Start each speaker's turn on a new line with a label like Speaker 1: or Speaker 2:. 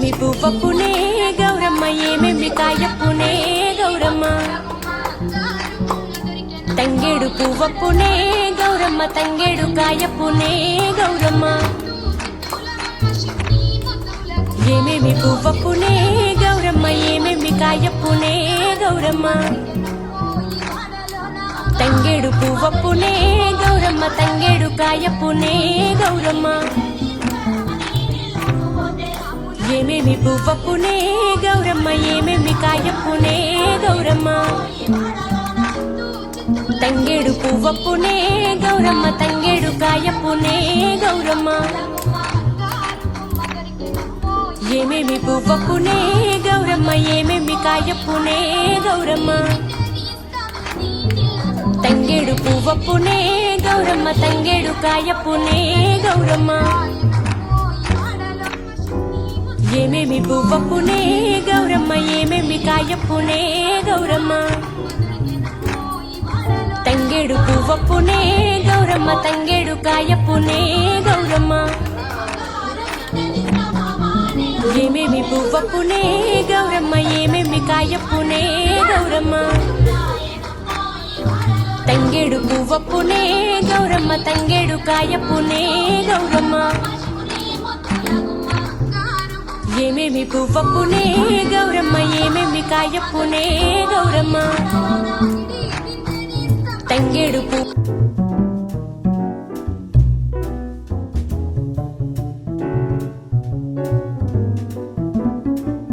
Speaker 1: ఏమేమి పువ్వప్పునే గౌరమ్మ ఏమేమి కాయప్పునే గౌరమ్మ తంగేడు పువ్వప్పునే గౌరమ్మ తంగేడు కాయప్పునే గౌరమ్మ ఏమేమి పువ్వప్పునే గౌరమ్మ ఏమేమి కాయప్పునే గౌరమ్మ తంగేడు పువ్వప్పునే గౌరమ్మ తంగేడు కాయప్పునే గౌరమ్మ ఏమేమి పువ్వప్పునే గౌరమ్మ ఏమేమి కాయప్పునే గౌరమ్మ తంగేడు పువ్వప్పునే గౌరమ్మ తంగేడు కాయప్పునే గౌరమ్మ ఏమేమి పువ్వప్పునే గౌరమ్మ ఏమేమి కాయప్పునే గౌరమ్మ తంగేడు పువ్వప్పునే గౌరమ్మ తంగేడు కాయప్పునే గౌరమ్మ ఏమేమి పువ్వప్పునే గౌరమ్మ ఏమేమి కాయప్పునే గౌరమ్మ తంగేడు పువ్వప్పునే గౌరమ్మ తంగేడు కాయప్పునే గౌరమ్మ ఏమేమి పువ్వప్పునే గౌరమ్మ ఏమేమి కాయప్పునే గౌరమ్మ తంగేడు పువ్వప్పునే గౌరమ్మ తంగేడు కాయప్పునే గౌరమ్మ ఏమేమి పువ్వప్పునే గౌరమ్మ ఏమేమి కాయప్పునే గౌరమ్మ తంగేడు పువ్వు